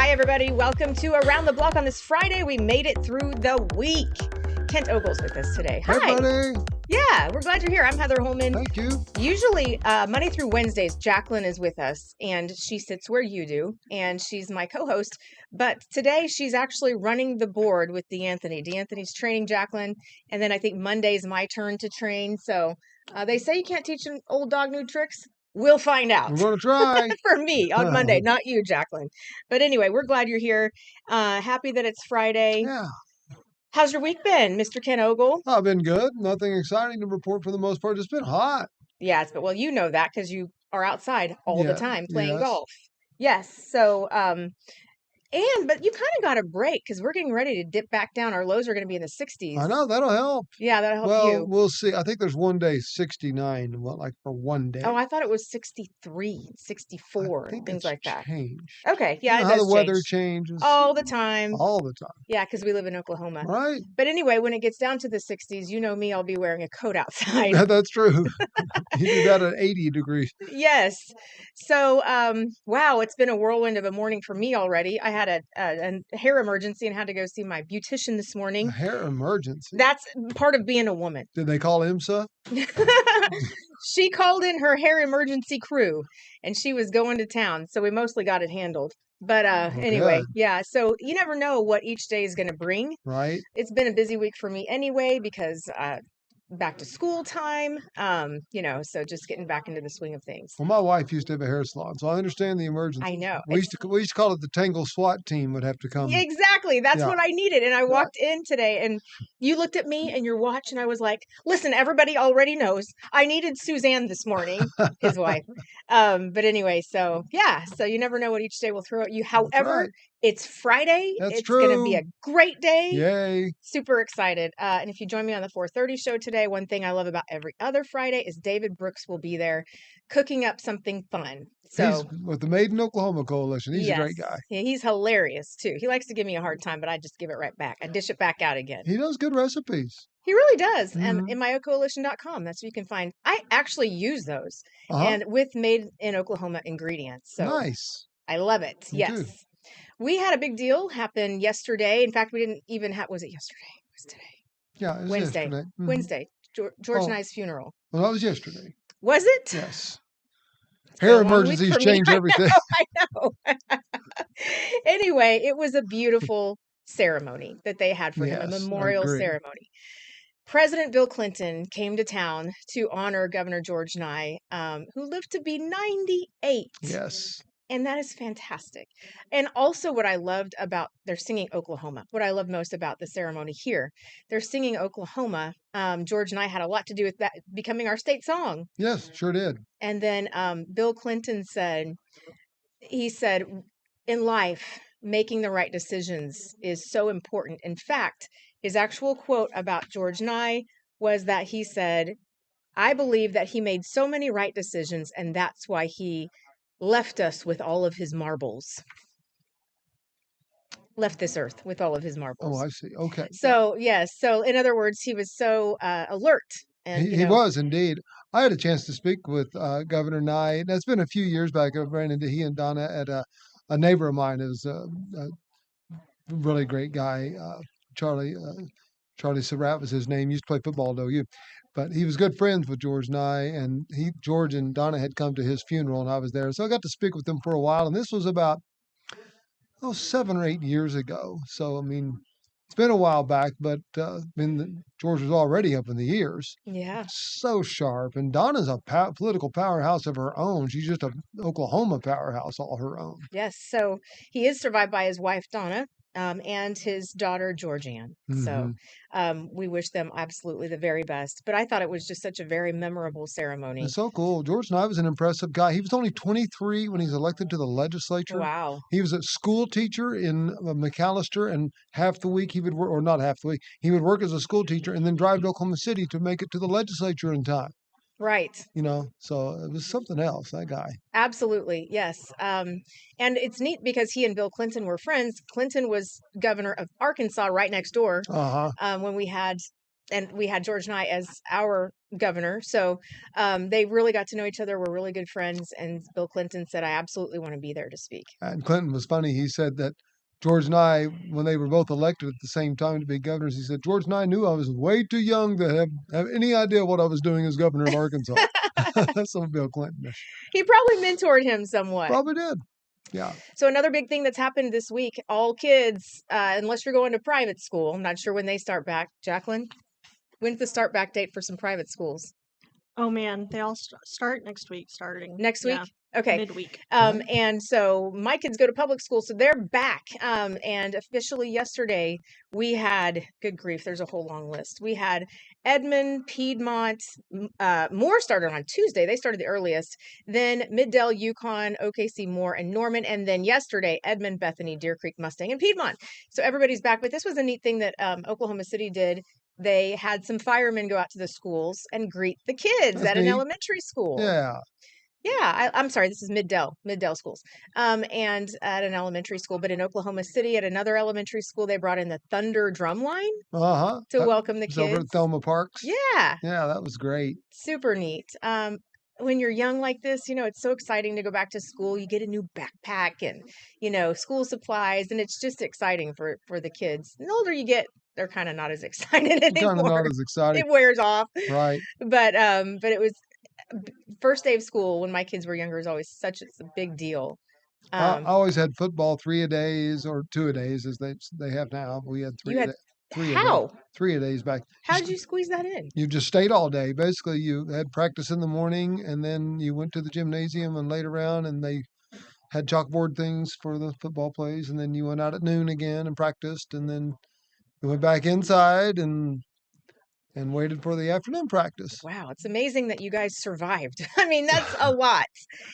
Hi, everybody. Welcome to Around the Block on this Friday. We made it through the week. Kent Ogle's with us today. Hi. Hey, buddy. Yeah, we're glad you're here. I'm Heather Holman. Thank you. Usually, Monday through Wednesdays, Jacqueline is with us, and she sits where you do, and she's my co-host. But today, she's actually running the board with D'Anthony. D'Anthony's training Jacqueline, and then I think Monday's my turn to train. So they say you can't teach an old dog new tricks. We'll find out. We're going to try. For me on Monday, not you, Jacqueline. But anyway, we're glad you're here. Happy that it's Friday. Yeah. How's your week been, Mr. Ken Ogle? I've been good. Nothing exciting to report for the most part. It's been hot. Yes, but well, you know that because you are outside all the time playing yes. golf. Yes. So, but you kind of got a break because we're getting ready to dip back down. Our lows are going to be in the 60s. I know. That'll help. Yeah, that'll help Well, you. we'll see. I think there's one day 69, like for one day. Oh, I thought it was 63, 64, things like that. Changed. Okay, yeah, you know it how does the weather change. changes All the time. All the time. Yeah, because we live in Oklahoma. Right. But anyway, when it gets down to the 60s, you know me, I'll be wearing a coat outside. That's true. You do that at 80 degrees. Yes. So, wow, it's been a whirlwind of a morning for me already. I had a hair emergency and had to go see my beautician this morning. A hair emergency? That's part of being a woman. Did they call IMSA? She called in her hair emergency crew, and she was going to town. So we mostly got it handled. But anyway, yeah. So you never know what each day is going to bring. Right. It's been a busy week for me anyway because back to school time, so just getting back into the swing of things. Well, my wife used to have a hair salon, so I understand the emergency. I know. We used to call it the Tangle SWAT team would have to come. Exactly. That's what I needed. And I walked in today and you looked at me and your watch and I was like, listen, everybody already knows I needed Suzanne this morning, his wife. But anyway, so you never know what each day will throw at you. However, it's Friday. It's going to be a great day. Yay. Super excited. And if you join me on the 4:30 show today, one thing I love about every other Friday is David Brooks will be there cooking up something fun. So he's with the Made in Oklahoma Coalition. He's a great guy. Yeah, he's hilarious too. He likes to give me a hard time, but I just give it right back. I dish it back out again. He does good recipes. He really does. Mm-hmm. And in myocoalition.com, that's where you can find. I actually use those and with Made in Oklahoma ingredients. So nice. I love it. Me yes. too. We had a big deal happen yesterday. In fact, we didn't even have, was it yesterday? It was today. Yeah, it was Wednesday. Yesterday. Mm-hmm. Wednesday. George and I's funeral. Well, that was yesterday. Was it? Yes. Hair emergencies change everything. I know. Anyway, it was a beautiful ceremony that they had for him, a memorial ceremony. President Bill Clinton came to town to honor Governor George Nye, who lived to be 98. Yes. And that is fantastic. And also what I loved about, they're singing Oklahoma. What I love most about the ceremony here, they're singing Oklahoma. George and I had a lot to do with that becoming our state song. Yes, sure did. And then Bill Clinton said, in life, making the right decisions is so important. In fact, his actual quote about George Nye was that he said, I believe that he made so many right decisions, and that's why he left us with all of his marbles. Left this earth with all of his marbles. Oh, I see. Okay. So, yes. So, in other words, he was so alert. And he was indeed. I had a chance to speak with Governor Nye. That's been a few years back. I ran into he and Donna at a neighbor of mine. Is a really great guy. Charlie Surratt was his name. He used to play football at OU. But he was good friends with George Nye, and George and Donna had come to his funeral, and I was there. So I got to speak with them for a while, and this was about 7 or 8 years ago. So, I mean, it's been a while back, but George was already up in the years. Yeah. So sharp. And Donna's a political powerhouse of her own. She's just an Oklahoma powerhouse all her own. Yes. So he is survived by his wife, Donna. And his daughter, Georgianne. Mm-hmm. So we wish them absolutely the very best. But I thought it was just such a very memorable ceremony. It's so cool. George Nye was an impressive guy. He was only 23 when he's elected to the legislature. Wow. He was a school teacher in McAlester, and half the week he would work, or not half the week, he would work as a school teacher and then drive to Oklahoma City to make it to the legislature in time. Right. So it was something else, that guy. Absolutely. Yes. And it's neat because he and Bill Clinton were friends. Clinton was governor of Arkansas right next door when we had and we had George Nye as our governor. So they really got to know each other. We're really good friends. And Bill Clinton said, I absolutely want to be there to speak. And Clinton was funny. He said that George and I, when they were both elected at the same time to be governors, he said, George and I knew I was way too young to have any idea what I was doing as governor of Arkansas. That's so Bill Clinton. He probably mentored him somewhat. Probably did. Yeah. So another big thing that's happened this week, all kids, unless you're going to private school, I'm not sure when they start back. Jacqueline, when's the start back date for some private schools? Oh man, they all start next week. Next week? Yeah, Okay. midweek. And so my kids go to public school, so they're back. And officially yesterday, we had, good grief, there's a whole long list. We had Edmond, Piedmont, Moore started on Tuesday. They started the earliest. Then Middle, Yukon, OKC, Moore, and Norman. And then yesterday, Edmond, Bethany, Deer Creek, Mustang, and Piedmont. So everybody's back. But this was a neat thing that Oklahoma City did. They had some firemen go out to the schools and greet the kids That's at an neat. elementary school. Yeah. Yeah, I'm sorry, this is Middle schools. And at an elementary school, but in Oklahoma City at another elementary school, they brought in the Thunder drum line Uh-huh. to welcome the It's over at kids. Thelma Parks. Yeah, Yeah, that was great. super neat. When you're young like this, it's so exciting to go back to school. You get a new backpack and, school supplies, and it's just exciting for the kids. And the older you get, they're kind of not as excited Kind of anymore. not as exciting. It wears off. Right. But it was first day of school when my kids were younger is always such a big deal. I always had football 3-a-days or 2-a-days as they have now. We had You had 3-a-days how? 3-a-days back. How did you squeeze that in? You just stayed all day. Basically, you had practice in the morning, and then you went to the gymnasium and laid around, and they had chalkboard things for the football plays, and then you went out at noon again and practiced, and then you went back inside and waited for the afternoon practice. Wow, it's amazing that you guys survived. I mean, that's a lot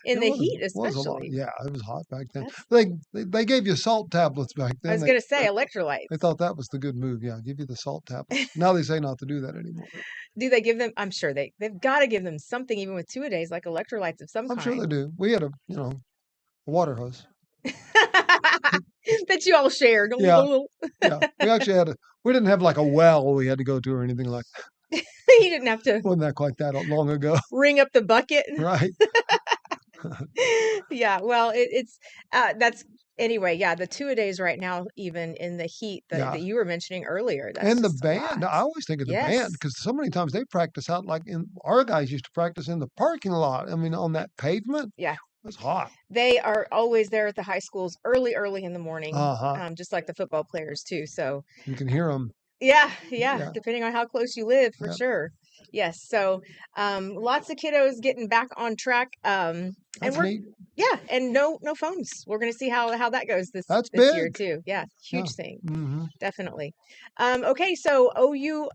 in the heat, Was a lot. especially. Yeah, it was hot back then. That's- They gave you salt tablets back then. I was going to say electrolytes. They thought that was the good move. Yeah, give you the salt tablets. Now they say not to do that anymore. Do they give them? I'm sure they've got to give them something, even with 2-a-days, like electrolytes of some I'm sure they kind. do. We had a water hose. That you all shared. Yeah. Yeah, we actually we didn't have like a well we had to go to or anything like that. You didn't have to Wasn't that quite that long ago? ring up the bucket. Right. Yeah, well, that's anyway. Yeah, the 2-a-days right now, even in the heat Yeah. that you were mentioning earlier. That's And the just a band. lot. I always think of the band Yes. because so many times they practice out our guys used to practice in the parking lot. I mean, on that pavement. Yeah. It was hot. They are always there at the high schools early in the morning, Uh-huh. just like the football players too. So You can hear them. yeah, Yeah. depending on how close you live, for Yep. sure. Yes. So lots of kiddos getting back on track. And That's we're neat. and no phones. We're going to see how that goes this That's year big. too. Yeah, huge Yeah. thing. Mm-hmm. Definitely. Okay, so OU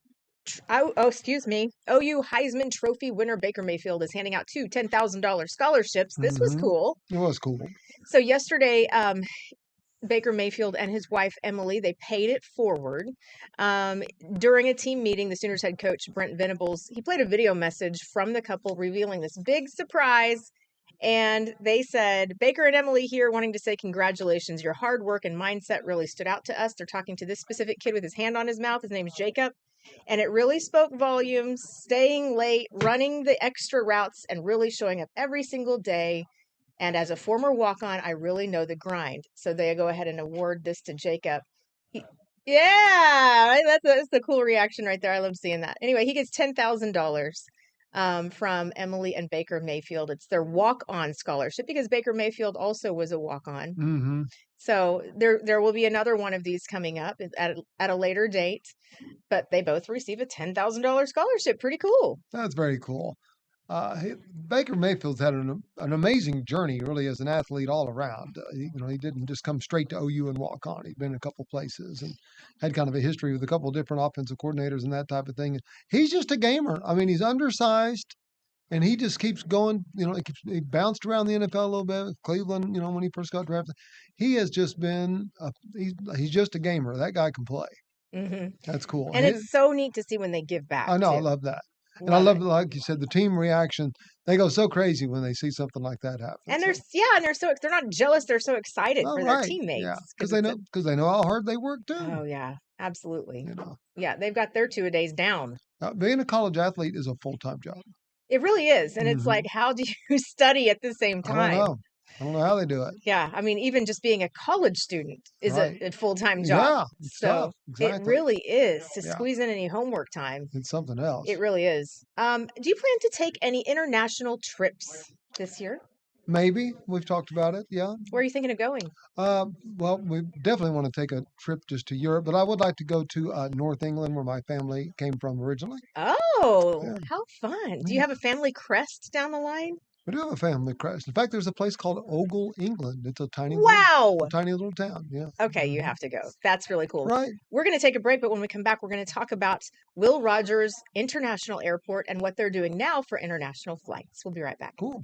Heisman Trophy winner Baker Mayfield is handing out 2 $10,000 scholarships. This was Mhm. cool. It was cool. So yesterday, Baker Mayfield and his wife Emily, they paid it forward. During a team meeting, the Sooners head coach Brent Venables, he played a video message from the couple revealing this big surprise. And they said, Baker and Emily here wanting to say congratulations. Your hard work and mindset really stood out to us. They're talking to this specific kid with his hand on his mouth. His name's Jacob. And it really spoke volumes, staying late, running the extra routes, and really showing up every single day. And as a former walk-on, I really know the grind. So they go ahead and award this to Jacob. Yeah, right? That's the cool reaction right there. I love seeing that. Anyway, he gets $10,000 from Emily and Baker Mayfield. It's their walk-on scholarship because Baker Mayfield also was a walk-on. Mm-hmm. So there will be another one of these coming up at a later date. But they both receive a $10,000 scholarship. Pretty cool. That's very cool. Baker Mayfield's had an amazing journey, really, as an athlete all around. He didn't just come straight to OU and walk on. He'd been a couple places and had kind of a history with a couple of different offensive coordinators and that type of thing. He's just a gamer. I mean, he's undersized, and he just keeps going. He bounced around the NFL a little bit with Cleveland. When he first got drafted, he has just been. He's just a gamer. That guy can play. Mm-hmm. That's cool. And it's so neat to see when they give back. I know. I too. love that. And I Love love, it. like you said, the team reaction. They go so crazy when they see something like that happen. And So, they're not jealous. They're so excited all for their right, yeah, teammates because because they it's know because they know how hard they work too. oh yeah, absolutely. You know, Yeah, they've got their 2-a-days down. being a college athlete is a full-time job. It really is. And it's Hmm. like, how do you study at the same I don't time? know. I don't know how they do it. Yeah, I mean, even just being a college student is Right? a full-time job. Yeah, it's So tough. it Exactly. really is to Yeah, squeeze in any homework time. it's something else. It really is. Do you plan to take any international trips this year? Maybe we've talked about it. Yeah. Where are you thinking of going? Well, we definitely want to take a trip just to Europe, but I would like to go to North England, where my family came from originally. Oh, Yeah, how fun. Do you yeah. have a family crest down the line? We do have a family crest. In fact, there's a place called Ogle, England. It's a Wow. tiny little town. Yeah. Okay, you Hmm. have to go. That's really cool. Right. We're going to take a break, but when we come back, we're going to talk about Will Rogers International Airport and what they're doing now for international flights. We'll be right back. Cool.